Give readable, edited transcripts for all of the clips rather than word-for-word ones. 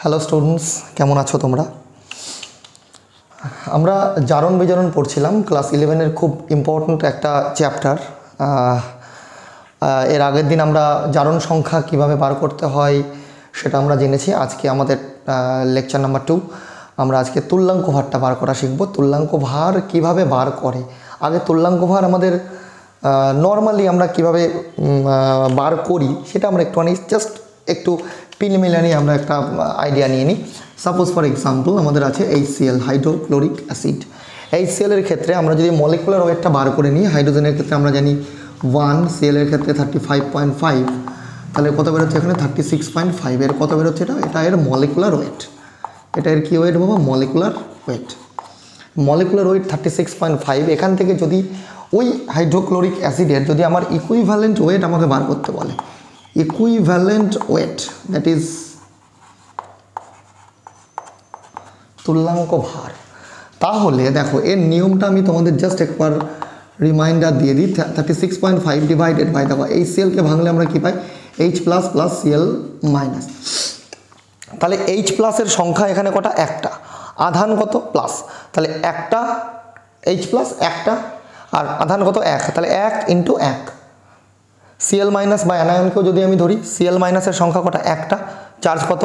Hello students, কেমন আছো তোমরা? আমরা জারণ বিজারণ পড়ছিলাম ক্লাস 11-এর খুব ইম্পর্ট্যান্ট একটা চ্যাপ্টার। এর আগের দিন আমরা জারণ সংখ্যা কিভাবে বার করতে হয় সেটা আমরা জেনেছি। আজকে আমাদের লেকচার নাম্বার 2, আমরা আজকে তুল্যাঙ্ক ভারটা বার করা শিখব। তুল্যাঙ্ক ভার কিভাবে বার করে, আগে তুল্যাঙ্ক ভার আমাদের নর্মালি আমরা কিভাবে বার করি সেটা আমরা জাস্ট একটু প্রিলিমিনারি আমরা একটা আইডিয়া নিয়ে নিই। সাপোজ ফর এক্সাম্পল আমাদের আছে HCl, হাইড্রোক্লোরিক অ্যাসিড। HCl এর ক্ষেত্রে আমরা যদি মলিকুলার ওয়েটটা বার করে নিই, হাইড্রোজেনের ক্ষেত্রে আমরা জানি 1, Cl এর ক্ষেত্রে 35.5, তাহলে কত বেরোচ্ছে এখানে 36.5। এর কত বেরোচ্ছে এটা এর মলিকুলার ওয়েট। এটা এর কি ওয়েট বাবা? Molecular weight. Molecular weight 36.5। এখান থেকে যদি ওই হাইড্রোক্লোরিক অ্যাসিডের যদি আমার ইকুইভ্যালেন্ট ওয়েট আমাকে বার করতে বলে, ইকুইভ্যালেন্ট ওয়েট দ্যাট ইজ তুল্যাঙ্ক ভার, তাহলে দেখো এর নিয়মটা আমি তোমাদের জাস্ট একবার রিমাইন্ডার দিয়ে দিই। 36.5 ডিভাইডেড বাই দেখো HClকে ভাঙলে আমরা কি পাই? H plus plus Cl minus. তাহলে H প্লাসের সংখ্যা এখানে কটা? একটা। আধান কত? প্লাস। তাহলে একটা H প্লাস একটা, আর আধান কত? 1। তাহলে 1 ইন্টু 1। Cl মাইনাস বা অ্যানায়নকেও যদি আমি ধরি, Cl মাইনাসের সংখ্যা কটা? একটা। চার্জ কত?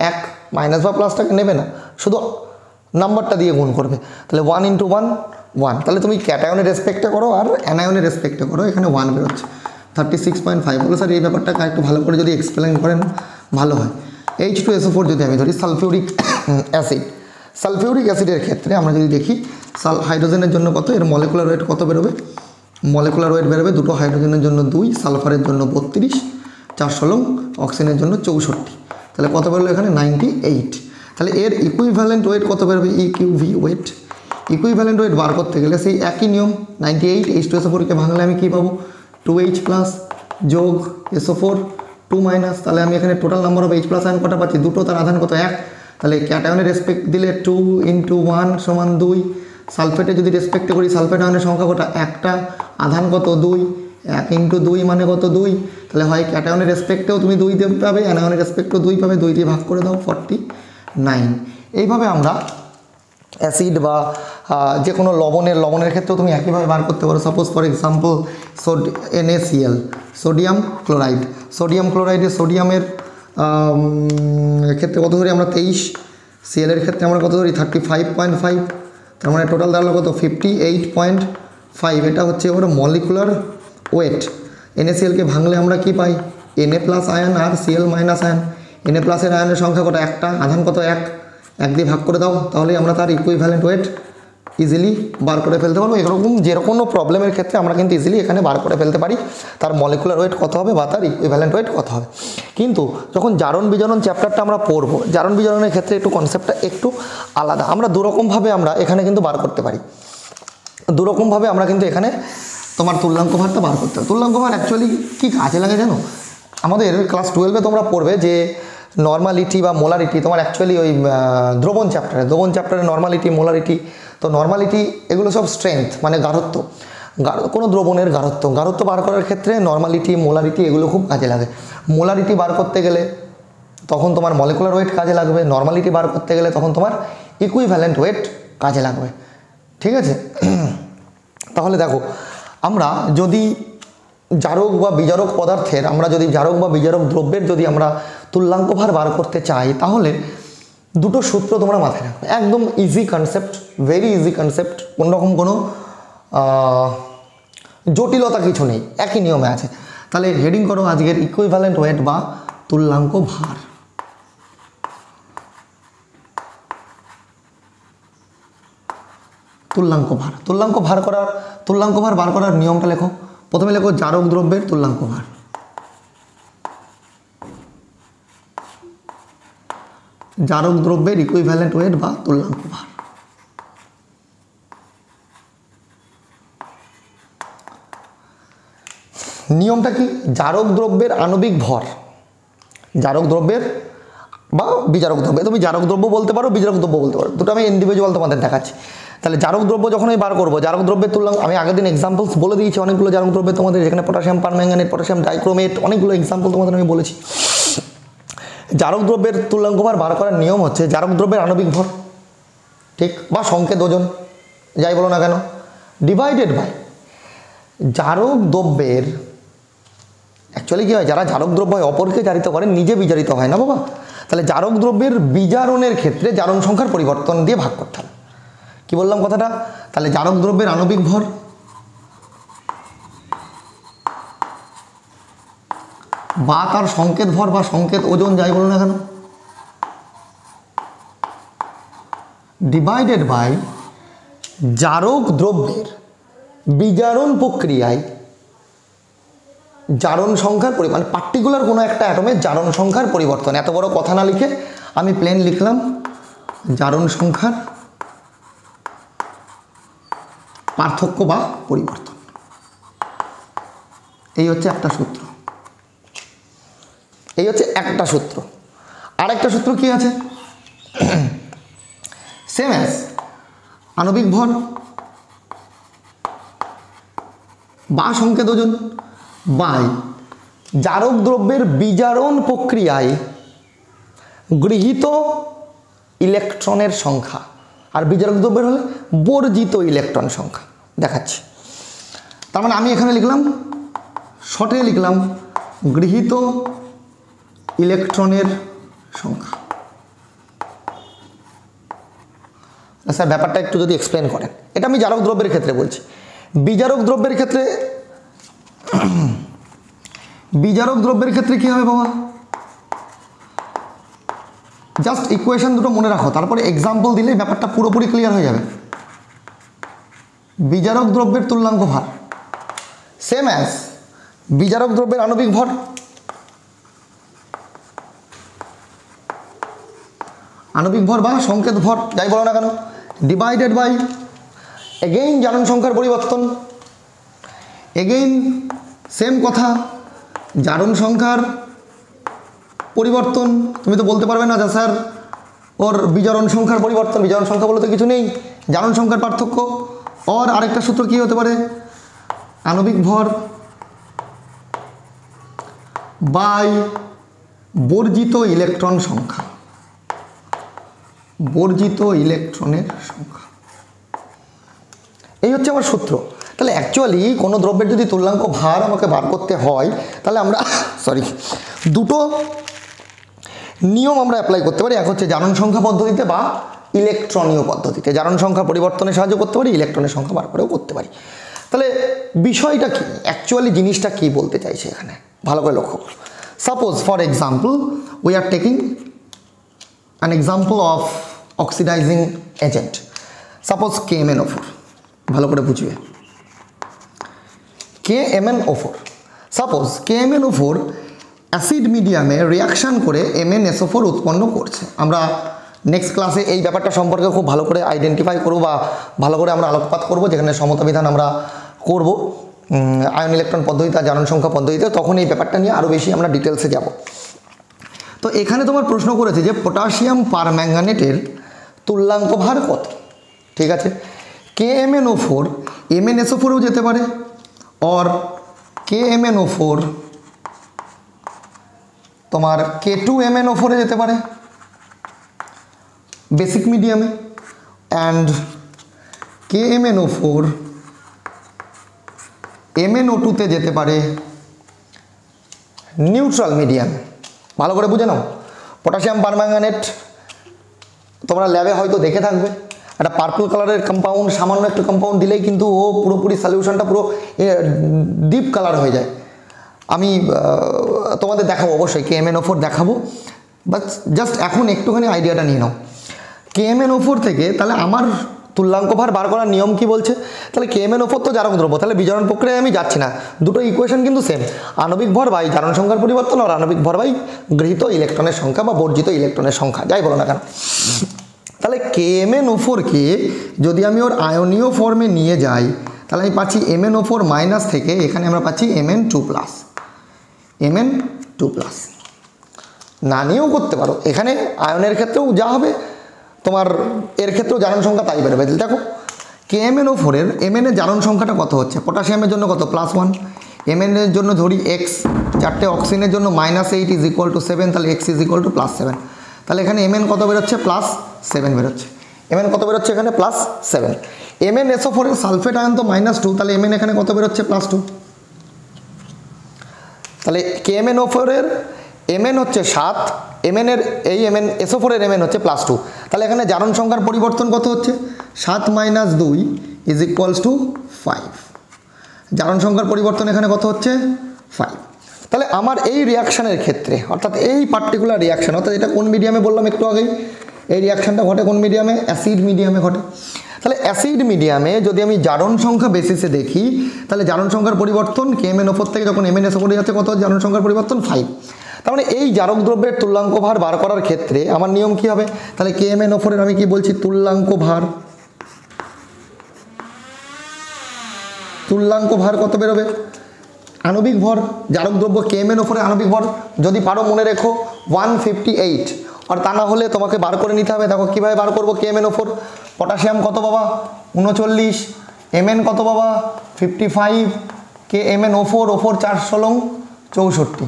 1। মাইনাস বা প্লাসটাকে নেবে না, শুধু নাম্বারটা দিয়ে গুণ করবে। তাহলে 1 ইন্টু 1 1। তাহলে তুমি ক্যাটায়নের রেসপেক্টে করো আর অ্যানায়নের রেসপেক্টে করো, এখানে 1 বেরোচ্ছে। 36.5 বলো স্যার এই ব্যাপারটাকে একটু ভালো করে যদি এক্সপ্লেন করেন ভালো হয়। H2SO4 যদি আমি ধরি সালফিউরিক অ্যাসিড, সালফিউরিক অ্যাসিডের ক্ষেত্রে আমরা যদি দেখি হাইড্রোজেনের জন্য কত, এর মলিকুলার ওয়েট কত বেরোবে? মলিকুলার ওয়েট বেরোবে দুটো হাইড্রোজেনের জন্য 2, সালফারের জন্য 32, 4 ষোলং, অক্সিজেনের জন্য 64। তাহলে কত বেরোলো এখানে? 98। তাহলে এর ইকুইভ্যালেন্ট ওয়েট কত বেরোবে? EQV weight. ইকুইভ্যালেন্ট ওয়েট বার করতে গেলে সেই একই নিয়ম, 98 H2SO4কে ভাঙলে আমি কী পাবো? 2H প্লাস যোগ SO4 2 মাইনাস। তাহলে আমি এখানে total number of H plus ion কটা পাচ্ছি? দুটো, তার আধান কত? 1। তাহলে ক্যাটায়নের রেসপেক্ট দিলে 2 ইন্টু 1 সমান 2। সালফেটে যদি রেসপেক্টে করি, সালফেট আয়নের সংখ্যা কটা? একটা। আধান কত? 2। 1 ইন্টু 2 মানে কত? 2। তাহলে হয় ক্যাটায়নের রেসপেক্টেও তুমি 2 দিয়ে পাবে, অ্যানায়নের রেসপেক্টেও 2 পাবে। 2 দিয়ে ভাগ করে দাও, 49। এইভাবে আমরা অ্যাসিড বা যে কোনো লবণের ক্ষেত্রেও তুমি একইভাবে বার করতে পারো। Suppose for example NaCl, sodium chloride. Sodium ক্লোরাইডে সোডিয়ামের ক্ষেত্রে কত ধরি আমরা? 23। Cl এর ক্ষেত্রে আমরা কত ধরি? 35.5। তার মানে টোটাল দাঁড়ালো কত? 58.5। এটা হচ্ছে ওর মলিকুলার ওয়েট। NaClকে ভাঙলে আমরা কি পাই? Na প্লাস আয়ন আর Cl মাইনাস আয়ন। Na প্লাসের আয়নের সংখ্যা কত? একটা। আধান কত? 1। 1 দিয়ে ভাগ করে দাও, তাহলে আমরা তার ইকুইভ্যালেন্ট ওয়েট ইজিলি বার করে ফেলতে পারবো। এরকম যে কোনো প্রবলেমের ক্ষেত্রে আমরা কিন্তু ইজিলি এখানে বার করে ফেলতে পারি তার মলিকুলার ওয়েট কত হবে বা তার ইকুইভ্যালেন্ট ওয়েট কত হবে। কিন্তু যখন জারণ বিজারণ চ্যাপ্টারটা আমরা পড়বো, জারণ বিজারণের ক্ষেত্রে একটু কনসেপ্টটা একটু আলাদা। আমরা দুরকমভাবে আমরা এখানে কিন্তু বার করতে পারি, দুরকমভাবে আমরা কিন্তু এখানে তোমার তুল্যাঙ্ক ভারটা বার করতে হবে। তুল্যাঙ্ক ভার অ্যাকচুয়ালি কী কাজে লাগে জানো? আমাদের ক্লাস 12-এ তোমরা পড়বে যে নর্মালিটি বা মোলারিটি, তোমার অ্যাকচুয়ালি ওই দ্রবণ চ্যাপ্টারে নর্মালিটি, মোলারিটি। তো নর্মালিটি এগুলো সব স্ট্রেংথ মানে গাঢ়ত্ব, কোনো দ্রবণের গাঢ়ত্ব বার করার ক্ষেত্রে নর্মালিটি, মোলারিটি এগুলো খুব কাজে লাগে। মোলারিটি বার করতে গেলে তখন তোমার মলিকুলার ওয়েট কাজে লাগবে, নর্মালিটি বার করতে গেলে তখন তোমার ইকুইভ্যালেন্ট ওয়েট কাজে লাগবে। ঠিক আছে? তাহলে দেখো আমরা যদি জারক বা বিজারক পদার্থের, আমরা যদি জারক বা বিজারক দ্রব্যের যদি আমরা তুল্যাঙ্ক ভার বার করতে চাই, তাহলে দুটো সূত্র তোমরা মাথায় রাখবে। একদম easy concept, very easy concept, কোনোরকম কোনো জটিলতা কিছু নেই, একই নিয়মে আছে। তাহলে হেডিং করো আজকের ইকুইভ্যালেন্ট ওয়েট বা তুল্যাঙ্ক ভার। তুল্যাঙ্ক ভার বার করার নিয়মটা লেখো। প্রথমে লেখো জারক দ্রব্যের তুল্যাঙ্ক ভার। জারক দ্রব্যের ইকুইভ্যালেন্ট ওয়েট বা তুল্যাঙ্ক ভার। নিয়মটা কি? জারক দ্রব্যের আণবিক ভর, জারক দ্রব্যের বা বিজারক দ্রব্য, তুমি জারক দ্রব্য বলতে পারো, বিজারক দ্রব্য বলতে পারো, দুটো আমি ইন্ডিভিজুয়াল তোমাদের দেখাচ্ছি। তাহলে জারক দ্রব্য যখন আমি বার করবো, জারক দ্রব্যের তুল্যাঙ্ক আমি আগের দিন এক্সাম্পলস বলে দিয়েছি অনেকগুলো জারক দ্রব্যের তোমাদের, যেখানে পটাশিয়াম পারম্যাঙ্গানেট, পটাশিয়াম ডাইক্রোমেট, অনেকগুলো এক্সাম্পল তোমাদের আমি বলেছি। জারক দ্রব্যের তুল্যাঙ্ক ভার বার করার নিয়ম হচ্ছে জারক দ্রব্যের আণবিক ভর, ঠিক, বা সংকেত ওজন, যাই বলো না কেন, ডিভাইডেড বাই জারক দ্রব্যের, অ্যাকচুয়ালি কী হয়, যারা জারক দ্রব্য হয় অপরকে জারিত করেন, নিজে বিজারিত হয় না বাবা। তাহলে জারক দ্রব্যের বিজারণের ক্ষেত্রে জারণ সংখ্যার পরিবর্তন দিয়ে ভাগ করতে হবে। কী বললাম কথাটা? তাহলে জারক দ্রব্যের আণবিক ভর বা তার সংকেত ভর বা সংকেত ওজন, যাই বলো না কেন, ডিভাইডেড বাই জারক দ্রব্যের বিজারণ প্রক্রিয়ায় জারণ সংখ্যার পরিমাণ, পার্টিকুলার কোনো একটা অ্যাটমের জারণ সংখ্যার পরিবর্তন। এত বড় কথা না লিখে আমি প্লেন লিখলাম জারণ সংখ্যার পার্থক্য বা পরিবর্তন। এই হচ্ছে একটা সূত্র, এই হচ্ছে একটা সূত্র। আরেকটা সূত্র কি আছে? সেম অ্যাজ আণবিক ভর বা সংকেত ওজন বাই জারক দ্রব্যের বিজারণ প্রক্রিয়ায় গৃহীত ইলেকট্রনের সংখ্যা, আর বিজারক দ্রব্যের হলে বর্জিত ইলেকট্রন সংখ্যা। দেখাচ্ছি। তার মানে আমি এখানে লিখলাম, শর্টে লিখলাম গৃহীত ইলেকট্রনের সংখ্যা। স্যার ব্যাপারটা একটু যদি এক্সপ্লেন করেন। এটা আমি জারক দ্রব্যের ক্ষেত্রে বলছি। বিজারক দ্রব্যের ক্ষেত্রে, বিজারক দ্রব্যের ক্ষেত্রে কী হবে বাবা? জাস্ট ইকুয়েশন দুটো মনে রাখো, তারপরে এক্সাম্পল দিলে ব্যাপারটা পুরোপুরি ক্লিয়ার হয়ে যাবে। বিজারক দ্রব্যের তুল্যাঙ্ক ভার সেম অ্যাজ বিজারক দ্রব্যের আণবিক ভর বা সংকেত ভর, যাই বলো না কেন, ডিভাইডেড বাই এগেইন জারণ সংখ্যার পরিবর্তন। এগেইন সেম কথা, জারণ সংখ্যার পরিবর্তন। তুমি তো বলতে পারবে না যে স্যার ওর বিজারণ সংখ্যার পরিবর্তন, বিজারণ সংখ্যা বলতে কিছু নেই, জারণ সংখ্যার পার্থক্য। আর আরেকটা সূত্র কি হতে পারে? আণবিক ভর বাই বর্জিত ইলেকট্রন সংখ্যা, বর্জিত ইলেকট্রনের সংখ্যা। এই হচ্ছে আমার সূত্র। তাহলে অ্যাকচুয়ালি কোনো দ্রব্যের যদি তুল্যাঙ্ক ভার আমাকে বার করতে হয়, তাহলে আমরা দুটো নিয়ম আমরা অ্যাপ্লাই করতে পারি। এক হচ্ছে জারণ সংখ্যা পদ্ধতিতে বা ইলেকট্রনীয় পদ্ধতিতে। জারণ সংখ্যা পরিবর্তনে সাহায্য করতে পারি, ইলেকট্রনের সংখ্যা বার করেও করতে পারি। তাহলে বিষয়টা কি, অ্যাকচুয়ালি জিনিসটা কি বলতে চাইছে এখানে, ভালো করে লক্ষ্য করো। Suppose for example we are taking an example of oxidizing agent, suppose KMnO4, ভালো করে বুঝবে, KMnO4, সাপোজ KMnO4 অ্যাসিড মিডিয়ামে রিয়াকশান করে MnSO4 উৎপন্ন করছে। আমরা নেক্সট ক্লাসে এই ব্যাপারটা সম্পর্কে খুব ভালো করে আইডেন্টিফাই করব বা ভালো করে আমরা আলোকপাত করব, যেখানে সমতা বিধান আমরা করব আয়ন ইলেকট্রন পদ্ধতিতে, জারণ সংখ্যা পদ্ধতিতে, তখন এই ব্যাপারটা নিয়ে আরও বেশি আমরা ডিটেলসে যাব। তো এখানে তোমার প্রশ্ন করেছে যে পটাশিয়াম পারম্যাঙ্গানেটের তুল্যাঙ্ক ভার কত, ঠিক আছে। KMnO4 MnSO4-এও যেতে পারে, অর KMnO4 তোমার K2MnO4-এ যেতে পারে বেসিক মিডিয়ামে, অ্যান্ড KMnO4 MnO2-তে যেতে পারে নিউট্রাল মিডিয়ামে। ভালো করে বুঝে নাও, পটাশিয়াম পারম্যাঙ্গানেট তোমরা ল্যাবে হয়তো দেখে থাকবে, একটা পার্পল কালারের কম্পাউন্ড, সামান্য একটু কম্পাউন্ড দিলেই কিন্তু ও পুরোপুরি সলিউশনটা পুরো ডিপ কালার হয়ে যায়। আমি তোমাদের দেখাবো, অবশ্যই KMnO4 দেখাবো, বাট জাস্ট এখন একটুখানি আইডিয়াটা নিয়ে নাও। KMnO4 থেকে তাহলে আমার তুল্যাঙ্ক ভার বার করার নিয়ম কি বলছে? তাহলে KMnO4 তো জারক দ্রব্য, তাহলে বিজারণ প্রক্রিয়ায় আমি যাচ্ছি না, দুটো ইকুয়েশন কিন্তু সেম, আণবিক ভর বাই জারণ সংখ্যার পরিবর্তন আর আণবিক ভর বাই গৃহীত ইলেকট্রনের সংখ্যা বা বর্জিত ইলেকট্রনের সংখ্যা, যাই বলো না কেন। তাহলে KMnO4-কে যদি আমি ওর আয়নীয় ফর্মে নিয়ে যাই, তাহলে আমি পাচ্ছি MnO4 মাইনাস থেকে এখানে আমরা পাচ্ছি Mn2 প্লাস, Mn2 প্লাস। না নিয়েও করতে পারো, এখানে আয়নের ক্ষেত্রেও যা হবে তোমার এর ক্ষেত্রেও জারণ সংখ্যা তাই বেরোবে। দেখো KMnO4-এর Mn-এর জারণ সংখ্যাটা কত হচ্ছে, পটাশিয়ামের জন্য কত +1, Mn এর জন্য ধরি x, চারটে অক্সিজেনের জন্য -8 ইজ ইকুয়াল টু 7, তাহলে x ইজ ইকুয়াল টু +7। তাহলে এখানে Mn কত বেরোচ্ছে? +7 বেরোচ্ছে। Mn কত বেরোচ্ছে এখানে? +7। MnSO4 এর সালফেট আয়ন তো -2, তাহলে Mn এখানে কত বেরোচ্ছে? +2। তাহলে KMnO4 এর Mn হচ্ছে 7, Mn এর এই MnSO4 এর Mn হচ্ছে +2। তাহলে এখানে জারণ সংখ্যার পরিবর্তন কত হচ্ছে? 7 - 2 ইজ ইকুয়ালস টু 5। জারণ সংখ্যার পরিবর্তন এখানে কত হচ্ছে? 5। তাহলে আমার এই রিয়াকশানের ক্ষেত্রে, অর্থাৎ এই পার্টিকুলার রিয়াকশান, অর্থাৎ এটা কোন মিডিয়ামে বললাম একটু আগেই, এই রিয়াকশানটা ঘটে কোন মিডিয়ামে? অ্যাসিড মিডিয়ামে ঘটে। তাহলে অ্যাসিড মিডিয়ামে যদি আমি জারণ সংখ্যা বেসিসে দেখি, তাহলে জারণ সংখ্যার পরিবর্তন KMnO4 থেকে যখন MnSO4 যাচ্ছে কত? জারণ সংখ্যার পরিবর্তন 5। তার মানে এই জারক দ্রব্যের তুল্যাঙ্ক ভার বার করার ক্ষেত্রে আমার নিয়ম কি হবে? তাহলে KMnO4 এর আমি কি বলছি? তুল্যাঙ্ক ভার। তুল্যাঙ্ক ভার কত বেরোবে? আণবিক ভর, জারক দ্রব্য KMnO4 এর আণবিক ভর যদি পারো মনে রেখো 158, আর তা না হলে তোমাকে বার করে নিতে হবে। দেখো কীভাবে বার করবো KMnO4। পটাশিয়াম কত বাবা? 39, Mn কত বাবা? 55, KMnO4 O4 4 16 64,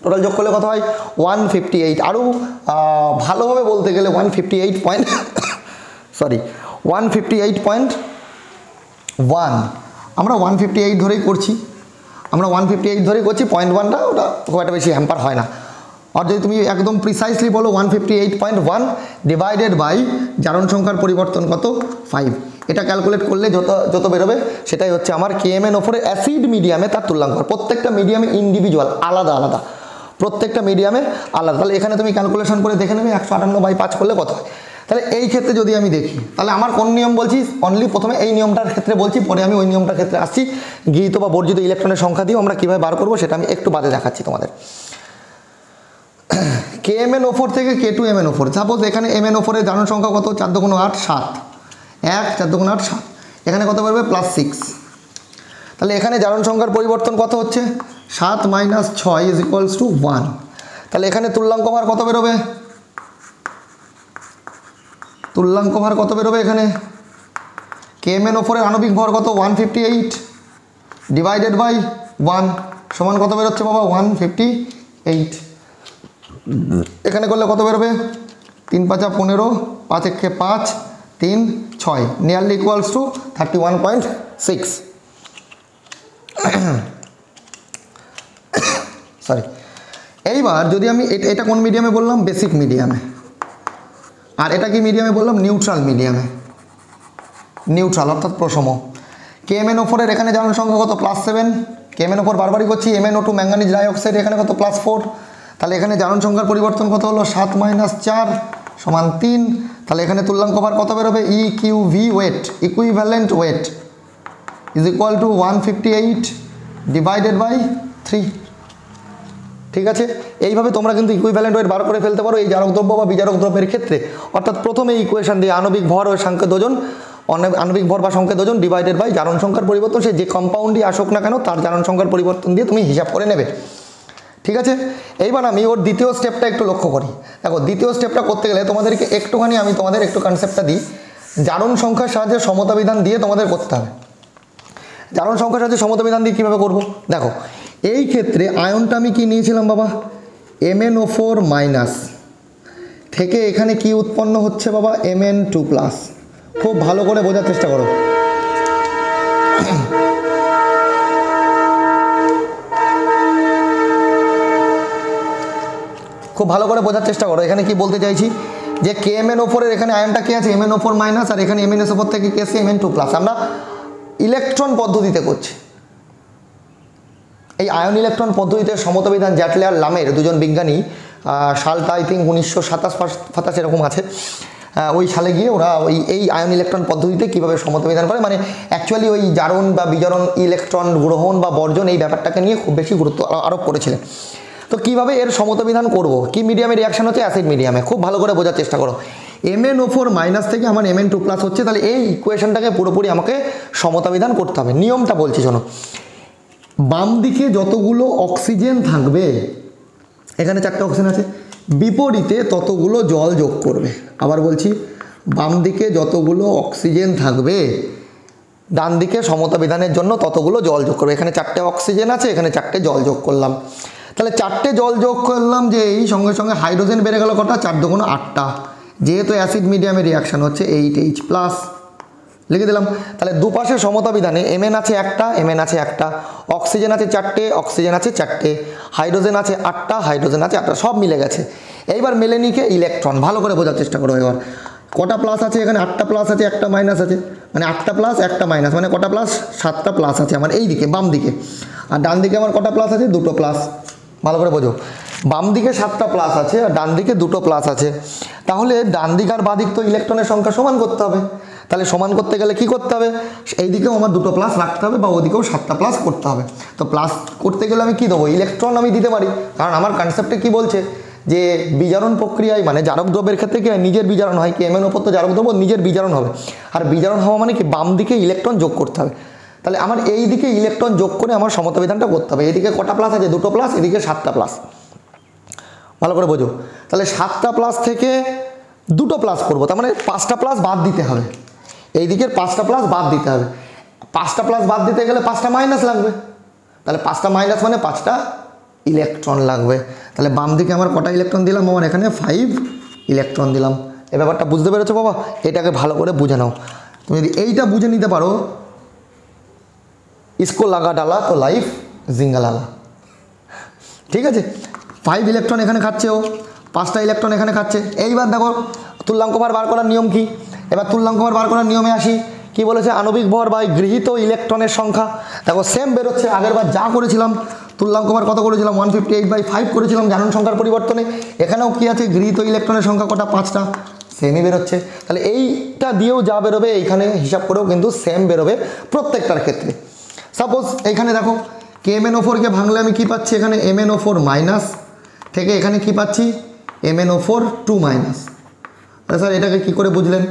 টোটাল যোগ করলে কত হয়? 158। আরও ভালোভাবে বলতে গেলে 158.1 আমরা 158 ধরেই করছি, 0.1টা ওটা খুব একটা বেশি হ্যাম্পার হয় না। আর যদি তুমি একদম প্রিসাইসলি বলো 158.1 ডিভাইডেড বাই জারণ সংখ্যার পরিবর্তন কত? 5। এটা ক্যালকুলেট করলে যত বেরোবে সেটাই হচ্ছে আমার KMnO4 এর অ্যাসিড মিডিয়ামে তার তুল্যাঙ্ক। প্রত্যেকটা মিডিয়ামে ইন্ডিভিজুয়াল, আলাদা আলাদা, প্রত্যেকটা মিডিয়ামে আলাদা। তাহলে এখানে তুমি ক্যালকুলেশন করে দেখে নেবে 158/5 করলে কত হয়। তাহলে এই ক্ষেত্রে যদি আমি দেখি, তাহলে আমার কোন নিয়ম বলছি? অনলি প্রথমে এই নিয়মটার ক্ষেত্রে বলছি, পরে আমি ওই নিয়মটার ক্ষেত্রে আসছি। গৃহীত বা বর্জিত ইলেকট্রনের সংখ্যা দিয়েও আমরা কীভাবে বার করবো সেটা আমি একটু বাদে দেখাচ্ছি তোমাদের। KMnO4 থেকে K2MnO4, সাপোজ এখানে MnO4 এর জারণ সংখ্যা কত? 4 × 8 7, 1 4 × 8 7, এখানে কত বেরোবে? +6। তাহলে এখানে জারণ সংখ্যার পরিবর্তন কত হচ্ছে? 7 - 6 ইজ ইকুয়ালস টু 1। তাহলে এখানে তুল্যাঙ্ক ভার কত বেরোবে? তুল্যাঙ্ক ভার কত বেরোবে এখানে? KMnO4 এর আণবিক ভর কত? 158 ডিভাইডেড বাই 1 সমান কত বেরোচ্ছে বাবা? 158। এখানে করলে কত বেরোবে? 3 × 5 = 15, 5 × 1 = 5, 3 6, নিয়ারলি ইকুয়ালস টু 31.6। সরি। এইবার যদি আমি এটা কোন মিডিয়ামে বললাম? বেসিক মিডিয়ামে। আর এটা কি মিডিয়ামে বললাম? নিউট্রাল মিডিয়ামে। নিউট্রাল অর্থাৎ প্রসম। KMnO4 এর এখানে জারণ সংখ্যা কত? +7। KMnO4 বারবারই করছি। MnO2 ম্যাঙ্গানিজ ডাইঅক্সাইড এখানে কত? +4। তাহলে এখানে জারণ সংখ্যার পরিবর্তন কত হলো? 7 - 4 সমান 3। তাহলে এখানে তুল্যাঙ্ক ভার কত বেরোবে? EQV weight, equivalent weight is equal to 158 divided by 3। ঠিক আছে, এইভাবে তোমরা কিন্তু ইকুইভ্যালেন্ট ওয়েট বার করে ফেলতে পারো এই জারক দ্রব্য বা বিজারক দ্রব্যের ক্ষেত্রে। অর্থাৎ প্রথমে ইকুয়েশন দিয়ে আণবিক ভর ও সংখ্যা ওজন, আণবিক ভর বা সংখ্যা ওজন ডিভাইডেড বাই জারণ সংখ্যার পরিবর্তন, সে যে কম্পাউন্ডই আসুক না কেন তার জারণ সংখ্যার পরিবর্তন দিয়ে তুমি হিসাব করে নেবে। ঠিক আছে, এইবার আমি ওর দ্বিতীয় স্টেপটা একটু লক্ষ্য করি। দেখো দ্বিতীয় স্টেপটা করতে গেলে তোমাদেরকে একটুখানি আমি তোমাদের একটু কনসেপ্টটা দিই। জারণ সংখ্যার সাহায্যে সমতা বিধান দিয়ে তোমাদের করতে হবে। জারণ সংখ্যার সাহায্যে সমতা বিধান দিয়ে কীভাবে করবো? দেখো এই ক্ষেত্রে আয়নটা আমি কি নিয়েছিলাম বাবা? MnO4- থেকে এখানে কি উৎপন্ন হচ্ছে বাবা? Mn2+। খুব ভালো করে বোঝার চেষ্টা করো। খুব ভালো করে বোঝার চেষ্টা করো। এখানে কি বলতে চাইছি যে KMnO4 এর এখানে আয়নটা কি আছে? MnO4- আর এখানে MnSO4 থেকে কি আছে? Mn2+। আমরা ইলেকট্রন পদ্ধতিতে করছি। এই আয়ন ইলেকট্রন পদ্ধতিতে সমতা বিধান জ্যাটলে আর লামের দুজন বিজ্ঞানী, সালটা আই থিঙ্ক 1927 এরকম আছে, ওই সালে গিয়ে ওরা এই আয়ন ইলেকট্রন পদ্ধতিতে কীভাবে সমতা বিধান করে, মানে অ্যাকচুয়ালি ওই জারণ বা বিজারণ, ইলেকট্রন গ্রহণ বা বর্জন, এই ব্যাপারটাকে নিয়ে খুব বেশি গুরুত্ব আরোপ করেছিলেন। তো কীভাবে এর সমতা বিধান করবো? কি মিডিয়ামে রিয়াকশান হচ্ছে? অ্যাসিড মিডিয়ামে। খুব ভালো করে বোঝার চেষ্টা করো। MnO4- থেকে আমার Mn2+ হচ্ছে, তাহলে এই ইকুয়েশনটাকে পুরোপুরি আমাকে সমতা বিধান করতে হবে। নিয়মটা বলছি শোনো। বাম দিকে যতগুলো অক্সিজেন থাকবে, এখানে 4টে অক্সিজেন আছে, বিপরীতে ততগুলো জল যোগ করবে। আবার বলছি, বাম দিকে যতগুলো অক্সিজেন থাকবে ডান দিকে সমতা বিধানের জন্য ততগুলো জল যোগ করবো। এখানে 4টে অক্সিজেন আছে, এখানে 4টে জল যোগ করলাম। তাহলে 4টে জল যোগ করলাম যে এই সঙ্গে সঙ্গে হাইড্রোজেন বেড়ে গেল কটা, 4 দুগুণ 8টা। যেহেতু অ্যাসিড মিডিয়ামে রিয়াকশান হচ্ছে 8H+, লিখে দিলাম। তাহলে দুপাশে সমতা বিধানে Mn আছে একটা, Mn আছে একটা, অক্সিজেন আছে 4টে, অক্সিজেন আছে 4টে, হাইড্রোজেন আছে 8টা, হাইড্রোজেন আছে 8টা, সব মিলে গেছে। এইবার মেলে নিকে ইলেকট্রন, ভালো করে বোঝার চেষ্টা করো। এবার কটা প্লাস আছে এখানে, 8টা প্লাস আছে, একটা মাইনাস আছে, মানে 8টা প্লাস একটা মাইনাস, মানে কটা প্লাস, 7টা প্লাস আছে আমার এই দিকে বাম দিকে। আর ডান দিকে আমার কটা প্লাস আছে, 2টো প্লাস। ভালো করে বোঝো, বাম দিকে 7টা প্লাস আছে আর ডান দিকে 2টো প্লাস আছে। তাহলে ডান দিক আর বাঁ দিক তো ইলেকট্রনের সংখ্যা সমান করতে হবে। তাহলে সমান করতে গেলে কি করতে হবে, এই দিকেও আমার 2টো প্লাস রাখতে হবে বা ওদিকেও 7টা প্লাস করতে হবে। তো প্লাস করতে গেলে আমি কি দেবো, ইলেকট্রন আমি দিতে পারি, কারণ আমার কনসেপ্টে কি বলছে যে বিজারণ প্রক্রিয়ায় মানে জারক দ্রব্যের ক্ষেত্রে কি হয়, নিজের বিজারণ হয়, কি Mn ওপর তো জারক দ্রব্য, নিজের বিজারণ হবে। আর বিজারণ হওয়া মানে কি, বাম দিকে ইলেকট্রন যোগ করতে হবে। তাহলে আমার এই দিকে ইলেকট্রন যোগ করে আমার সমতা বিধানটা করতে হবে। এদিকে কটা প্লাস আছে, 2টো প্লাস, এদিকে 7টা প্লাস। ভালো করে বোঝো, তাহলে 7টা প্লাস থেকে 2টো প্লাস করবো, তার মানে 5টা প্লাস বাদ দিতে হবে। এই দিকের 5টা প্লাস বাদ দিতে হবে। 5টা প্লাস বাদ দিতে গেলে 5টা মাইনাস লাগবে। তাহলে 5টা মাইনাস মানে 5টা ইলেকট্রন লাগবে। তাহলে বাম দিকে আমার কটা ইলেকট্রন দিলাম, আমার এখানে 5 ইলেকট্রন দিলাম। এই ব্যাপারটা বুঝতে পেরেছো বাবা? এটাকে ভালো করে বুঝে নাও। তুমি যদি এইটা বুঝে নিতে পারো, ইসকো লাগা ডালা তো লাইফ জিঙ্গালালা। ঠিক আছে, 5 ইলেকট্রন এখানে খাচ্ছে, ও 5টা ইলেকট্রন এখানে খাচ্ছে। এইবার দেখো তুল্যাঙ্ক ভার বার করার নিয়ম কি, এবার তুল্যাঙ্ক ভার বার করার নিয়মে আসি। কি বলেছে, আণবিক ভর বাই গৃহীত ইলেকট্রনের সংখ্যা। দেখো সেম বেরোচ্ছে, আগেরবার যা করেছিলাম তুল্যাঙ্ক ভার কত করেছিলাম, 158/5 করেছিলাম জারণ সংখ্যার পরিবর্তনে। এখানেও কি আছে, গৃহীত ইলেকট্রনের সংখ্যা কটা, 5টা, সেমই বেরোচ্ছে। তাহলে এইটা দিয়েও যা বেরোবে এইখানে হিসাব করেও কিন্তু সেম বেরোবে প্রত্যেকটার ক্ষেত্রে। সাপোজ এইখানে দেখো KMnO4 কে ভাঙলে আমি কি পাচ্ছি, এখানে MnO4 মাইনাস থেকে এখানে কি পাচ্ছি, MnO4 2 মাইনাস। আরে স্যার এটাকে কি করে বুঝলেন,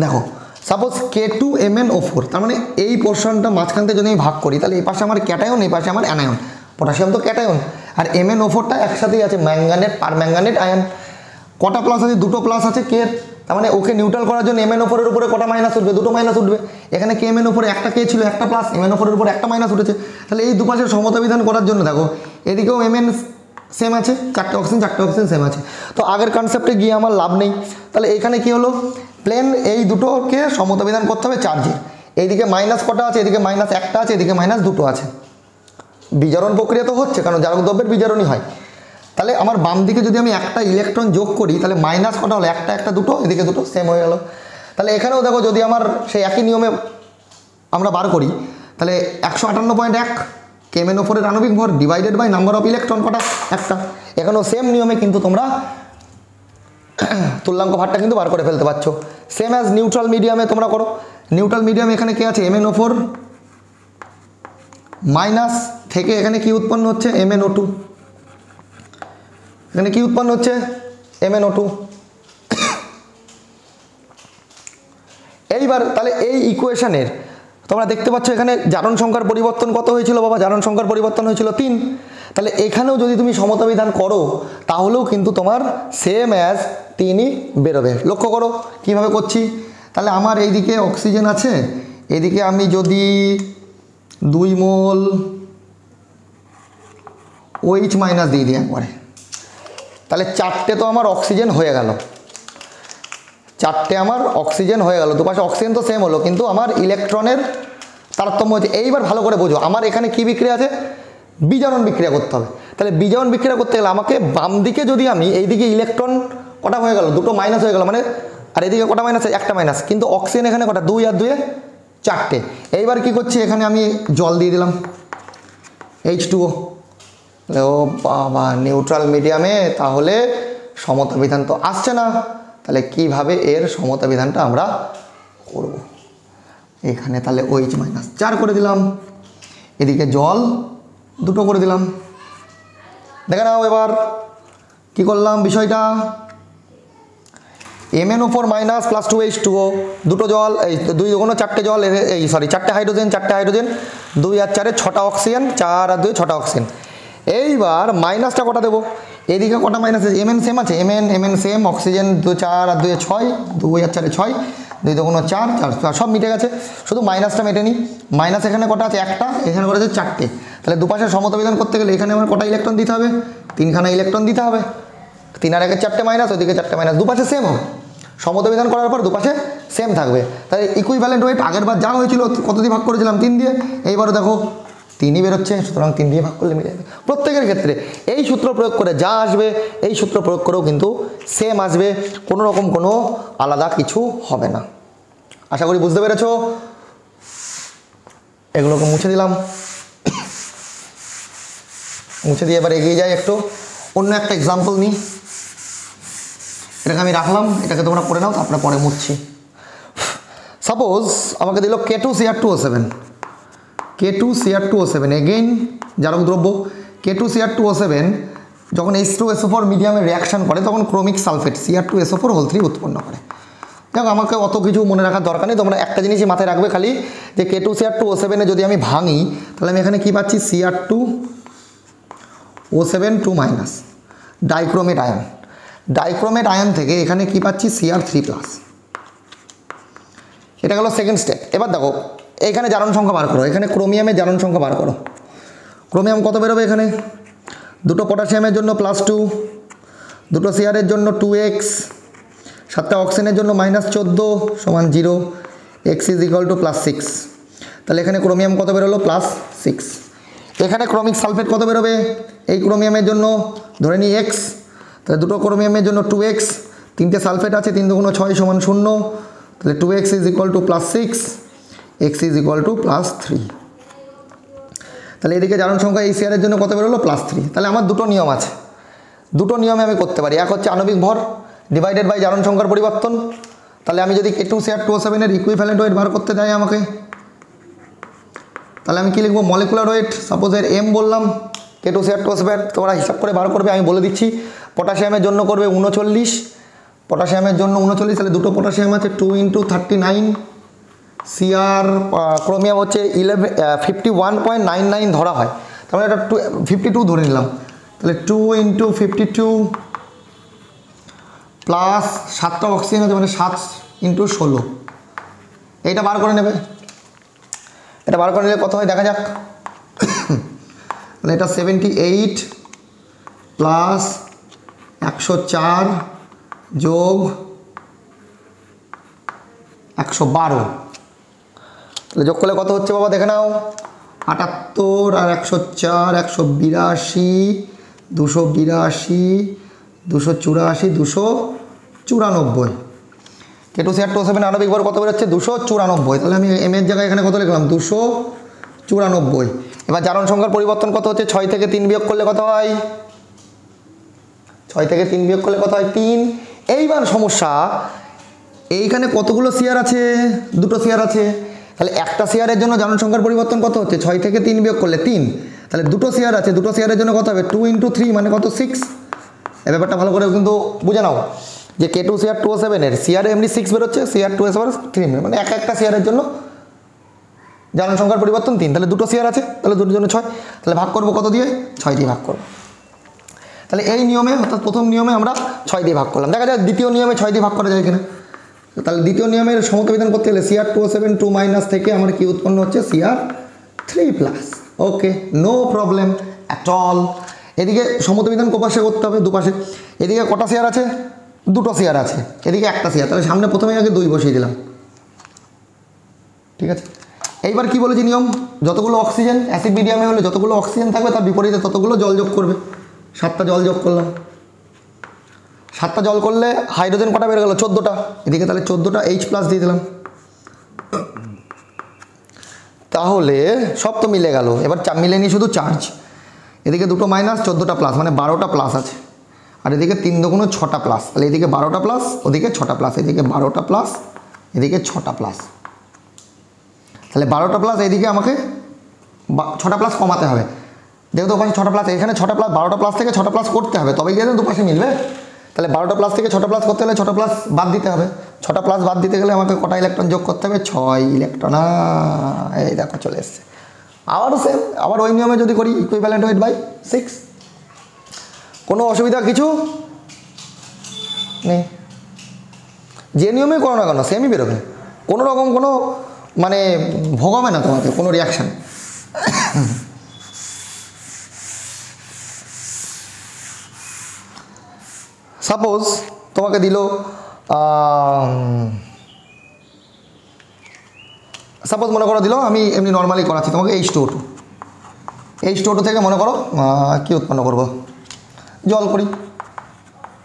দেখো সাপোজ K2MnO4, তার মানে এই পোর্শনটা মাঝখান থেকে যদি আমি ভাগ করি, তাহলে এই পাশে আমার ক্যাটায়ন, এই পাশে আমার অ্যানায়ন। পটাশিয়াম তো ক্যাটায়ন, আর MnO4টা একসাথেই আছে, ম্যাঙ্গানেট পারম্যাঙ্গানেট আয়ন। কটা প্লাস আছে, 2টো প্লাস আছে কে, তার মানে ওকে নিউট্রাল করার জন্য MnO4 এর উপরে কটা মাইনাস উঠবে, 2টো মাইনাস উঠবে। এখানে KMnO4 একটা কে ছিল, একটা প্লাস, MnO4 এর উপরে একটা মাইনাস উঠেছে। তাহলে এই দুপাশের সমতা বিধান করার জন্য দেখো এদিকেও Mn সেম আছে, 4টে অক্সিজেন সেম আছে। তো আগের কনসেপ্টে গিয়ে আমার লাভ নেই। তাহলে এখানে কি হলো, প্লেন এই দুটোকে সমতা বিধান করতে হবে চার্জের। এইদিকে মাইনাস কটা আছে, এদিকে মাইনাস একটা আছে, এদিকে মাইনাস 2টো আছে। বিজারণ প্রক্রিয়া তো হচ্ছে, কারণ জারক দ্রব্যের বিজারণই হয়। তাহলে আমার বাম দিকে যদি আমি একটা ইলেকট্রন যোগ করি, তাহলে মাইনাস কটা হলো, একটা 2টো, এদিকে 2টো, সেম হয়ে গেল। তাহলে এখানেও দেখো যদি আমার সেই একই নিয়মে আমরা বার করি, তাহলে 158.1 KMnO4 এর আণবিক ভর divided by number of electron কটা, একটা। এখানেও সেম নিয়মে কিন্তু তোমরা তুল্যাঙ্ক ভারটা কিন্তু বার করে ফেলতে পারছো। সেম অ্যাজ নিউট্রাল মিডিয়ামে তোমরা করো। নিউট্রাল মিডিয়ামে এখানে কে আছে, MnO4 মাইনাস থেকে এখানে কি উৎপন্ন হচ্ছে, MnO2। এখানে কি উৎপন্ন হচ্ছে, MnO2। এইবার তাহলে এই ইকুয়েশনের তোমরা দেখতে পাচ্ছ এখানে জারণ সংখ্যার পরিবর্তন কত হয়েছিল বাবা, জারণ সংখ্যার পরিবর্তন হয়েছিল 3। তাহলে এখানেও যদি তুমি সমতা বিধান করো, তাহলেও কিন্তু তোমার সেম অ্যাজ 3ই বেরোবে। লক্ষ্য করো কিভাবে করছি। তাহলে আমার এইদিকে অক্সিজেন আছে, এদিকে আমি যদি 2 মোল OH মাইনাস দিয়ে দিই একবারে, তাহলে 4টে তো আমার অক্সিজেন হয়ে গেল, 4টে আমার অক্সিজেন হয়ে গেল। দুপাশে অক্সিজেন তো সেম হলো, কিন্তু আমার ইলেকট্রনের তারতম্য হচ্ছে। এইবার ভালো করে বোঝো, আমার এখানে কি বিক্রিয়া আছে, বিজারণ বিক্রিয়া করতে হবে। তাহলে বিজারণ বিক্রিয়া করতে গেলে আমাকে বাম দিকে যদি আমি এইদিকে ইলেকট্রন কটা হয়ে গেল, 2টো মাইনাস হয়ে গেল, মানে আর এদিকে কটা মাইনাস, একটা মাইনাস, কিন্তু অক্সিজেন এখানে কটা, 2 আর 2 4টে। এইবার কি করছি, এখানে আমি জল দিয়ে দিলাম H2O। ও বাবা, নিউট্রাল মিডিয়ামে তাহলে সমতা বিধান তো আসছে না। তাহলে কিভাবে এর সমতা বিধানটা আমরা করব, এখানে তাহলে OH মাইনাস 4 করে দিলাম, এদিকে জল 2টো করে দিলাম। দেখে নাও এবার কি করলাম বিষয়টা, MnO4 মাইনাস প্লাস 2H2O, 2টো জল, এই 2 দুগুণ 4টে জল, এই সরি 4টে হাইড্রোজেন, 2 আর 4 6টা অক্সিজেন, 4 আর 2 6টা অক্সিজেন। এইবার মাইনাসটা কটা দেবো, এদিকে কটা মাইনাস আছে, Mn সেম আছে, Mn সেম, অক্সিজেন 2 4 আর 2 6, 2 আর 4 6, 2 দুগুণ 4, 4 সব মিটে গেছে, শুধু মাইনাসটা মেটেনি। মাইনাস এখানে কটা আছে? একটা, এখানে কটা আছে? 4টে। তাহলে দুপাশে সমতবিধান করতে গেলে এখানে আমার কটা ইলেকট্রন দিতে হবে? 3খানা ইলেকট্রন দিতে হবে। 3 আর 1 4টে মাইনাস, ওইদিকে 4টে মাইনাস, দুপাশে সেম হবে। সমতবিধান করার পর দুপাশে সেম থাকবে। তাই ইকুইভ্যালেন্ট ওয়েট আগের বার যা হয়েছিল কত দিয়ে ভাগ করেছিলাম? 3 দিয়ে। এইবারও দেখো 3ই বেরোচ্ছে, সুতরাং 3 দিয়ে ভাগ করলে মিলে যাবে। প্রত্যেকের ক্ষেত্রে এই সূত্র প্রয়োগ করে যা আসবে এই সূত্র প্রয়োগ করেও কিন্তু সেম আসবে, কোনো রকম কোনো আলাদা কিছু হবে না। আশা করি বুঝতে পেরেছো। এগুলোকে মুছে দিলাম, মুছে দিয়ে এবার এগিয়ে যাই একটু, অন্য একটা এক্সাম্পল নিই। এটাকে আমি রাখলাম, এটাকে তোমরা করে নাও, তারপরে পরে মুছছি। সাপোজ আমাকে দিল K2Cr2O7, K2Cr2O7 এগেইন জারক দ্রব্য। K2Cr2O7 যখন H2SO4 মিডিয়ামে রিয়াকশান করে তখন ক্রোমিক সালফেট Cr2SO4 উৎপন্ন করে। দেখো আমাকে অত কিছু মনে রাখার দরকার নেই, তোমরা একটা জিনিসই মাথায় রাখবে খালি, যে K2Cr2O7 যদি আমি ভাঙি তাহলে আমি এখানে কী পাচ্ছি? Cr2O7 2- dichromate ion. Dichromate ion থেকে এখানে কি পাচ্ছি? Cr3+। এটা গেল সেকেন্ড স্টেপ। এবার দেখো এখানে জারণ সংখ্যা বার করো, এখানে ক্রোমিয়ামের জারণ সংখ্যা বার করো। ক্রোমিয়াম কত বেরোবে? এখানে দুটো পটাশিয়ামের জন্য +2, দুটো সিআরের জন্য 2x, 7টা অক্সিজেনের জন্য -14 = 0, x = +6। তাহলে এখানে ক্রোমিয়াম কত বেরোলো? +6। এখানে ক্রোমিক সালফেট কত বেরোবে? এই ক্রোমিয়ামের জন্য ধরে নিই x, তাহলে দুটো ক্রোমিয়ামের জন্য 2x, 3টে সালফেট আছে, 3 দুগুণ 6 = 0, তাহলে 2x = +6, x = +3। তাহলে এদিকে জারণ সংখ্যা এই সিআরের জন্য কত বেরোলো? +3। তাহলে আমার দুটো নিয়ম আছে, দুটো নিয়মে আমি করতে পারি। এক হচ্ছে আণবিক ভর ডিভাইডেড বাই জারণ সংখ্যার পরিবর্তন। তাহলে আমি যদি K2Cr2O7 এর ইকুইভ্যালেন্ট ওয়েট বার করতে দেয় আমাকে, তাহলে আমি কী লিখবো? Molecular weight. সাপোজ এর m বললাম, K2Cr2O7 তোমরা হিসাব করে বার করবে, আমি বলে দিচ্ছি। পটাশিয়ামের জন্য করবে 39, পটাশিয়ামের জন্য 39, তাহলে দুটো পটাশিয়াম আছে 2 × 39, সিআর ক্রোমিয়াম হচ্ছে 51.99 ধরা হয়, তাহলে এটা 52 ধরে নিলাম। তাহলে 2 × 52 প্লাস 7টা অক্সিজেন আছে, মানে 7 × 16। এইটা বার করে নেবে, এটা বার করে নিলে কত হয় দেখা যাক। তাহলে এটা 78 প্লাস 104 যোগ 112, তাহলে যোগ করলে কত হচ্ছে বাবা দেখে নাও? 78 আর 104 182, 282, 284, 294। K2Cr2O7 আণবিক ভর কত বেরোচ্ছে? 294। তাহলে আমি m এর জায়গায় এখানে কত লিখলাম? 294। এবার জারণ সংখ্যার পরিবর্তন কত হচ্ছে? 6 থেকে 3 বিয়োগ করলে কত হয়? 6 থেকে 3 বিয়োগ করলে কত হয়? 3। এইবার সমস্যা, এইখানে কতগুলো সিআর আছে? দুটো সিআর আছে। তাহলে একটা সিআরের জন্য জারণ সংখ্যার পরিবর্তন কত হচ্ছে? 6 থেকে 3 বিয়োগ করলে 3। তাহলে দুটো সিআর আছে, দুটো সিআরের জন্য কত হবে? 2 × 3 মানে কত? 6। এই ব্যাপারটা ভালো করে কিন্তু বুঝে নাও যে K2Cr2O7 এর সিআর এমনি 6 বেরোচ্ছে, Cr2SO4 3, মানে একটা সিআরের জন্য জারণ সংখ্যার পরিবর্তন 3। তাহলে দুটো সিআর আছে, তাহলে দুটোর জন্য 6। তাহলে ভাগ করবো কত দিয়ে? 6 দিয়ে ভাগ করবো। তাহলে এই নিয়মে, অর্থাৎ প্রথম নিয়মে আমরা 6 দিয়ে ভাগ করলাম। দেখা যায় দ্বিতীয় নিয়মে 6 দিয়ে ভাগ করা যায় কিনা। তাহলে দ্বিতীয় নিয়মের সমতবিধান করতে গেলে Cr2O7 2- থেকে আমার কি উৎপন্ন হচ্ছে? Cr3+। Okay, no problem at all. এদিকে সমতবিধান কোপাশে করতে হবে, দুপাশে। এদিকে কটা সিআর আছে? দুটো সিআর আছে, এদিকে একটা সিআর। তাহলে সামনে প্রথমে আগে 2 বসিয়ে দিলাম, ঠিক আছে। এইবার কি বলেছি নিয়ম? যতগুলো অক্সিজেন অ্যাসিড মিডিয়ামে হলে যতগুলো অক্সিজেন থাকবে তার বিপরীতে ততগুলো জল যোগ করবে। 7টা জল যোগ করলাম, 7টা জল করলে হাইড্রোজেন কটা বের গেল? 14টা। এদিকে তাহলে 14টা H+ দিয়ে দিলাম। তাহলে সব তো মিলে গেল। এবার মিলে নি শুধু চার্জ। এদিকে দুটো মাইনাস, 14টা প্লাস, মানে 12টা প্লাস আছে। আর এদিকে 3 দুগুণ 6টা প্লাস, তাহলে এদিকে 12টা প্লাস, ওদিকে 6টা প্লাস, এদিকে 12টা প্লাস, এদিকে 6টা প্লাস। তাহলে 12টা প্লাস, এদিকে আমাকে 6টা প্লাস কমাতে হবে, যেহেতু ওখানে 6টা প্লাস, এখানে 6টা প্লাস, 12টা প্লাস থেকে 6টা প্লাস করতে হবে, তবে গিয়ে দুপাশে মিলবে। তাহলে 12টা প্লাস থেকে 6টা প্লাস করতে হলে 6টা প্লাস বাদ দিতে হবে। 6টা প্লাস বাদ দিতে গেলে আমাকে কটা ইলেকট্রন যোগ করতে হবে? 6 ইলেকট্রন। এই দেখো চলে এসছে। আবারও সেম, আবার ওই নিয়মে যদি করি ইকুইভ্যালেন্ট ওয়েট বাই 6, কোনো অসুবিধা কিছু নেই। যে নিয়মে করো না কেন সেমই বেরোবে। কোনো রকম কোনো মানে ভোগাবে না তোমাকে কোনো রিয়াকশান। সাপোজ তোমাকে দিল সাপোজ মনে করো দিল, আমি এমনি নর্মালি করাচ্ছি তোমাকে H2O2। H2O2 থেকে মনে করো কী উৎপন্ন করব, জল করি।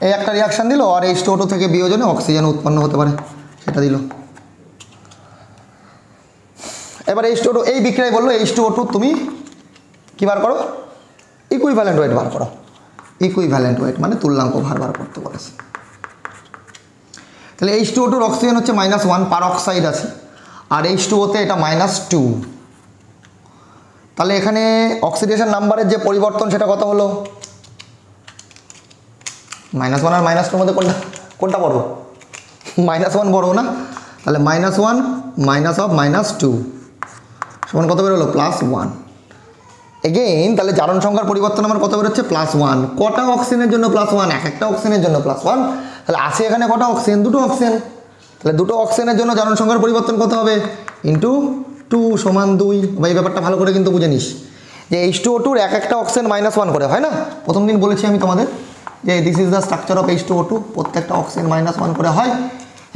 এই একটা রিয়াকশান দিল, আর H2O2 থেকে বিয়োজনে অক্সিজেন উৎপন্ন হতে পারে, সেটা দিল। এবার H2O2 এই বিক্রিয়ায় বললো H2O2 তুমি কী বার করো, ইকুইভ্যালেন্ট ওয়েট বার করো। ইকুইভ্যালেন্ট ওয়েট মানে তুল্যাঙ্ক ভার বার করতে বলেছে। তাহলে H2O2 অক্সিজেন হচ্ছে -1, পার অক্সাইড আছে, আর H2O-তে এটা -2। তাহলে এখানে অক্সিডেশন নাম্বারের যে পরিবর্তন সেটা কত হলো, -1 আর -2 মধ্যে কোনটা বড়, -1 বড় না? তাহলে -1 -2 সমান কত বেরোলো, +1। এগেইন তাহলে জারণ সংখ্যার পরিবর্তন আমার কত বেরোচ্ছে, +1। কটা অক্সিজেনের জন্য +1, এক একটা অক্সিজেনের জন্য +1। তাহলে আছে এখানে কটা অক্সিজেন, দুটো অক্সিজেন। তাহলে দুটো অক্সিজেনের জন্য জারণ সংখ্যার পরিবর্তন কত হবে, × 2 = 2। বা এই ব্যাপারটা ভালো করে কিন্তু বুঝে নিস যে H2O2 এক একটা অক্সিজেন -1 করে হয় না। প্রথম দিন বলেছি আমি তোমাদের যে this is the structure of H2O2, প্রত্যেকটা অক্সিজেন -1 করে হয়।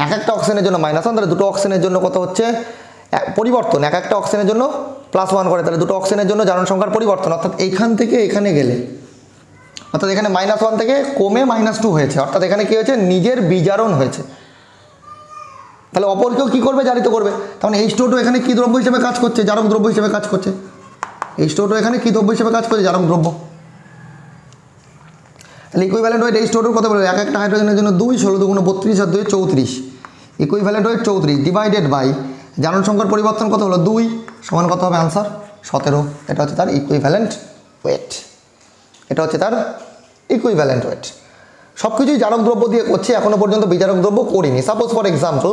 এক একটা অক্সিজেনের জন্য -1, তাহলে দুটো অক্সিজেনের জন্য কত হচ্ছে পরিবর্তন, এক একটা অক্সিজেনের জন্য +1 করে। তাহলে দুটো অক্সিজেনের জন্য জারণ সংখ্যার পরিবর্তন, অর্থাৎ এইখান থেকে এখানে গেলে, অর্থাৎ এখানে -1 থেকে কমে -2 হয়েছে, অর্থাৎ এখানে কী হয়েছে, নিজের বিজারণ হয়েছে। তাহলে অপরকেও কী করবে, জারিত করবে। তখন H2O2 এখানে কী দ্রব্য হিসেবে কাজ করছে, জারক দ্রব্য হিসেবে কাজ করছে। H2O2 এখানে কী দ্রব্য হিসেবে কাজ করছে, জারক দ্রব্য। তাহলে ইকুইভ্যালেন্ট ওয়েট H2O2 কত বলবে, এক একটা হাইড্রোজেনের জন্য 2, 16 × 2 = 32 আর 2 = 34। ইকুইভ্যালেন্ট ওয়েট 34 ডিভাইডেড বাই জারণ সংখ্যার পরিবর্তন কত হলো, 2 সমান কত হবে, আনসার 17। এটা হচ্ছে তার ইকুইভ্যালেন্ট ওয়েট, এটা হচ্ছে তার ইকুইভ্যালেন্ট ওয়েট। সব কিছুই জারক দ্রব্য দিয়ে করছি, এখনও পর্যন্ত বিজারক দ্রব্য করিনি। সাপোজ ফর এক্সাম্পল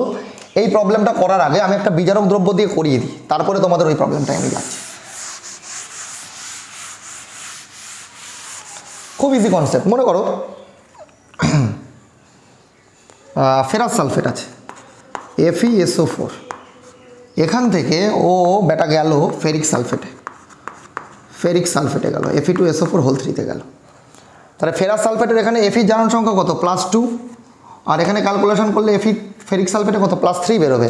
এই প্রবলেমটা করার আগে আমি একটা বিজারক দ্রব্য দিয়ে করিয়ে দিই, তারপরে তোমাদের ওই প্রবলেমটা আমি যাচ্ছি। খুব ইজি কনসেপ্ট। মনে করো ফেরাস সালফেট আছে, FeSO4, এখান থেকে ও বেটা গেল ফেরিক সালফেটে গেল, Fe2SO4 গেল। তাহলে ফেরাস সালফেটের এখানে Fe জারণ সংখ্যা কত, +2, আর এখানে ক্যালকুলেশন করলে ফেরিক সালফেটে কত, +3 বেরোবে।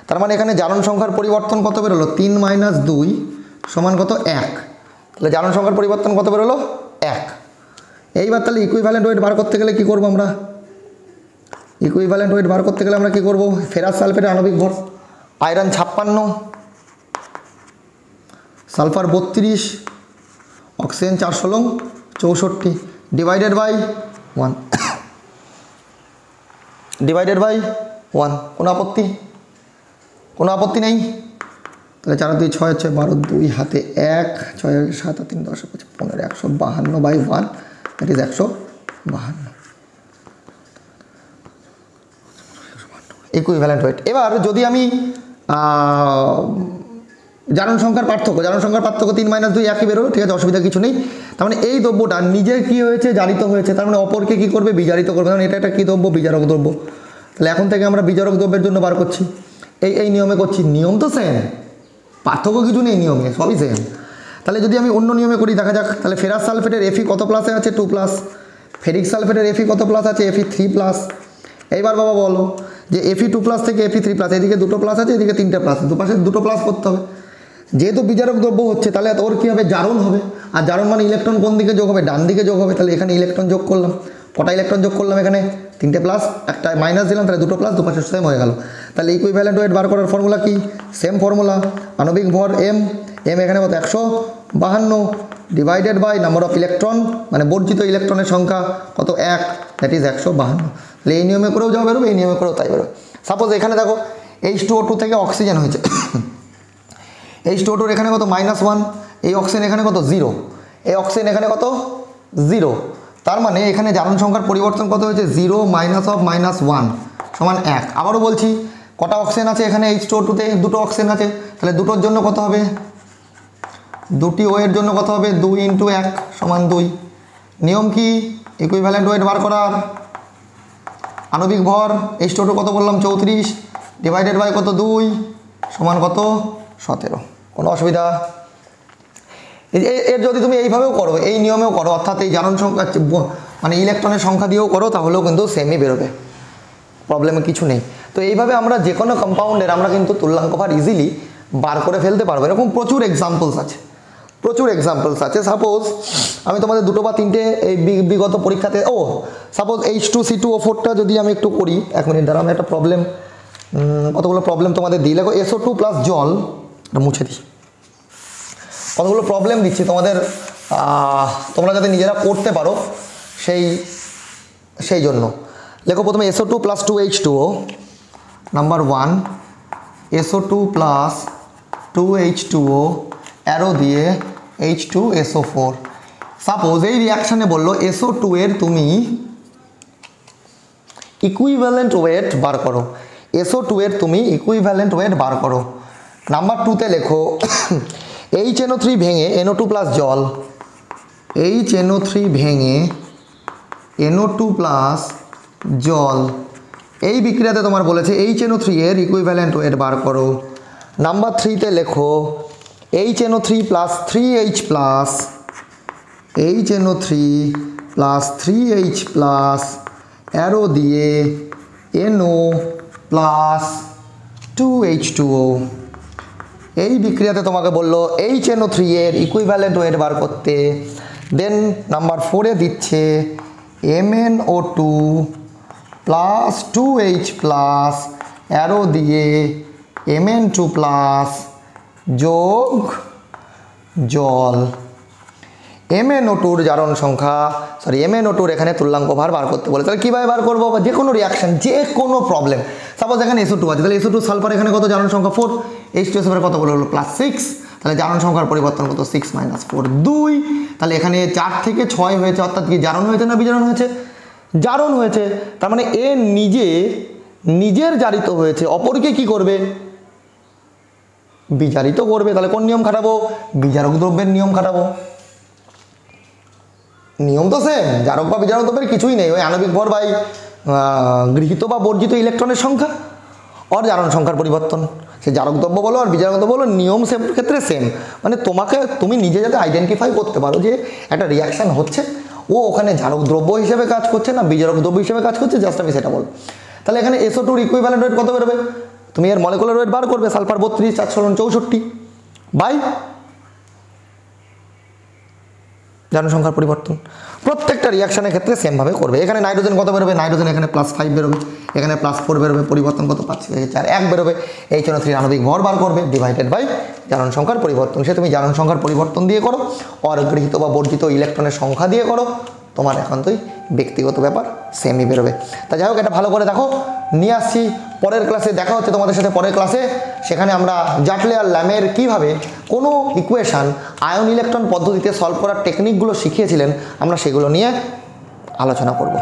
তার মানে এখানে জারণ সংখ্যার পরিবর্তন কত বেরোলো, 3 - 2 সমান কত, 1। তাহলে জারণ সংখ্যার পরিবর্তন কত বেরোলো, 1। এইবার তাহলে ইকুইভ্যালেন্ট ওয়েট বার করতে গেলে কী করবো আমরা, ইকুইভ্যালেন্ট ওয়েট বার করতে গেলে আমরা কী করবো, ফেরাস সালফেটের আণবিক ভর, iron 56, sulphur 32, oxygen 416 64 divided by 1 কোনো আপত্তি নেই। তাহলে 4 × 2 = 6, 12 2 হাতে 1, 6 × 7 3 10 5 15 152 by 1, that is 152 equivalent weight. এবার যদি আমি জারণ সংখ্যার পার্থক্য 3 - 2 একই বেরোলো, ঠিক আছে, অসুবিধা কিছু নেই। তার মানে এই দ্রব্যটা নিজে কী হয়েছে, জারিত হয়েছে, তার মানে অপরকে কী করবে, বিজারিত করবে। কারণ এটা একটা কী দ্রব্য, বিজারক দ্রব্য। তাহলে এখন থেকে আমরা বিজারক দ্রব্যের জন্য বার করছি, এই নিয়মে করছি। নিয়ম তো সেম, পার্থক্য কিছু নেই, নিয়মে সবই সেম। তাহলে যদি আমি অন্য নিয়মে করি, দেখা যাক। তাহলে ফেরাস সালফেটের Fe কত প্লাসে আছে, 2+, ফেরিক সালফেটের Fe কত প্লাস আছে, Fe3+। এইবার বাবা বলো যে Fe2+ থেকে Fe3+, এদিকে দুটো প্লাস আছে, এদিকে 3টে প্লাস, দুপাশে দুটো প্লাস করতে হবে। যেহেতু বিজারক দ্রব্য হচ্ছে, তাহলে ওর কী হবে, জারণ হবে। আর জারণ মানে ইলেকট্রন কোন দিকে যোগ হবে, ডান দিকে যোগ হবে। তাহলে এখানে ইলেকট্রন যোগ করলাম, কটা ইলেকট্রন যোগ করলাম, এখানে 3টে প্লাস, একটা মাইনাস দিলাম, তাহলে দুটো প্লাস, দুপাশে সেম হয়ে গেল। তাহলে ইকুইভ্যালেন্ট ওয়েট বার করার ফর্মুলা কি, সেম ফর্মুলা, আণবিক ভর m এখানে কত, 152 divided by number of electron, মানে বর্জিত ইলেকট্রনের সংখ্যা কত, 1, দ্যাট ইজ 152। তাহলে এই নিয়মে করেও যা বেরোবে, এই নিয়মে করেও তাই বেরোবে। সাপোজ এখানে দেখো H2O2 থেকে অক্সিজেন হয়েছে, H2O2 এখানে কত, -1, এই অক্সিজেন এখানে কত, 0, এই অক্সিজেন এখানে কত, 0। তার মানে এখানে জারণ সংখ্যার পরিবর্তন কত হয়েছে, 0 - -1 সমান 1। আবারও বলছি, কটা অক্সিজেন আছে এখানে H2O2-তে, দুটো অক্সিজেন আছে। তাহলে দুটোর জন্য কত হবে, দুটি ও এর জন্য কত হবে, 2 × 1 = 2। নিয়ম কি, ইকুইভ্যালেন্ট ওয়েট বার করার, আণবিক ভর H2O2 কত বললাম, 34 ডিভাইডেড বাই কত 2 সমান কত 17। কোনো অসুবিধা? এর যদি তুমি এইভাবেও করো, এই নিয়মেও করো, অর্থাৎ এই জারণ সংখ্যা মানে ইলেকট্রনের সংখ্যা দিয়েও করো, তাহলেও কিন্তু সেমই বেরোবে, প্রবলেমে কিছু নেই। তো এইভাবে আমরা যে কোনো কম্পাউন্ডের আমরা কিন্তু তুল্যাঙ্ক ভার ইজিলি বার করে ফেলতে পারবো। এরকম প্রচুর এক্সাম্পলস আছে, প্রচুর এক্সাম্পলস আছে। সাপোজ আমি তোমাদের দুটো বা তিনটে এই বিগত পরীক্ষাতে, সাপোজ H2C2O4টা যদি আমি একটু করি, 1 মিনিট দ্বারা আমি একটা প্রবলেম, কতগুলো প্রবলেম তোমাদের দিই। দেখো SO2 প্লাস জল, এটা মুছে দিই, কতগুলো প্রবলেম দিচ্ছি তোমাদের, তোমরা যাতে নিজেরা করতে পারো সেই জন্য। লেখো প্রথমে SO2 plus 2H2O, number 1 SO2 plus 2H2O arrow দিয়ে H2SO4। সাপোজ এই রিয়াকশানে বললো SO2 এর তুমি ইকুইভ্যালেন্ট ওয়েট বার করো, SO2 এর তুমি ইকুইভ্যালেন্ট ওয়েট বার করো। নাম্বার 2তে লেখো HNO3 ভেঙে NO2 প্লাস জল, HNO3 ভেঙে NO2 প্লাস জল, এই বিক্রিয়াতে তোমার বলেছে HNO3 এর ইকুইভ্যালেন্ট ওয়েট বার করো। নাম্বার 3তে লেখো HNO3 plus 3H plus, HNO3 plus 3H plus arrow দিয়ে NO প্লাস 2H2O, এই বিক্রিয়াতে তোমাকে বললো HNO3 এর ইকুইভ্যালেন্ট ওয়েট বার করতে। দেন নাম্বার 4-এ দিচ্ছে MnO2 plus 2H plus arrow দিয়ে Mn2 প্লাস যোগ জল। MnO2-র জারণ সংখ্যা, MnO2-র এখানে তুল্যাঙ্ক ভার বার করতে বলে। তাহলে কীভাবে বার করবো? যে কোনো রিয়াকশান, যে কোনো প্রবলেম, সাপোজ এখানে SO2 আছে, তাহলে SO2 সালফার এখানে কত জারণ সংখ্যা 4, H2SO4 কত বলে হলো প্লাস 6, তাহলে জারণ সংখ্যার পরিবর্তন কত 6 - 4 2, তাহলে এখানে 4 থেকে 6 হয়েছে, অর্থাৎ কি জারণ হয়েছে না বিজারণ হয়েছে? জারণ হয়েছে। তার মানে এ নিজের জারিত হয়েছে, অপরকে কি করবে? বিজারিত করবে। তাহলে কোন নিয়ম খাটাবো? বিজারক দ্রব্যের নিয়ম খাটাবো। নিয়ম তো সেম, জারক বা বিজারক দ্রব্যের কিছুই নেই, ওই আণবিক ভর বাই গৃহীত বা বর্জিত ইলেকট্রনের সংখ্যা আর জারণ সংখ্যার পরিবর্তন। সে জারক দ্রব্য বলো আর বিজারক দ্রব্য বলো, নিয়ম সেম ক্ষেত্রে সেম। মানে তুমি নিজে যাতে আইডেন্টিফাই করতে পারো যে একটা রিয়াকশান হচ্ছে, ও ওখানে জারক দ্রব্য হিসেবে কাজ করছে না বিজারক দ্রব্য হিসেবে কাজ করছে, জাস্ট আমি সেটা বল। তাহলে এখানে SO2-র ইকুইভ্যালেন্ট ওয়েট কত বেরোবে? তুমি এর মলিকুলার ওয়েট বার করবে, সালফার 32, 464 বাই জারণ সংখ্যার পরিবর্তন। প্রত্যেকটা রিয়াকশানের ক্ষেত্রে সেমভাবে করবে। এখানে নাইট্রোজেন কত বেরোবে? নাইট্রোজেন এখানে +5 বেরোবে, এখানে +4 বেরোবে, পরিবর্তন কত 5 থেকে 4 1 বেরোবে। HNO3 আণবিক ভর বার করবে ডিভাইডেড বাই জারণ সংখ্যার পরিবর্তন। সে তুমি জারণ সংখ্যার পরিবর্তন দিয়ে করো, আর গৃহীত বা বর্জিত ইলেকট্রনের সংখ্যা দিয়ে করো, তোমার একান্তই ব্যক্তিগত ব্যাপার, সেমই বেরোবে। তা যাই হোক, এটা ভালো করে দেখো। নিয়ে আসছি পরের ক্লাসে, দেখা হচ্ছে তোমাদের সাথে পরের ক্লাসে। সেখানে আমরা জাটলে আর ল্যামের কীভাবে কোনো ইকুয়েশান আয়ন ইলেকট্রন পদ্ধতিতে সলভ করার টেকনিকগুলো শিখিয়েছিলেন, আমরা সেগুলো নিয়ে আলোচনা করব।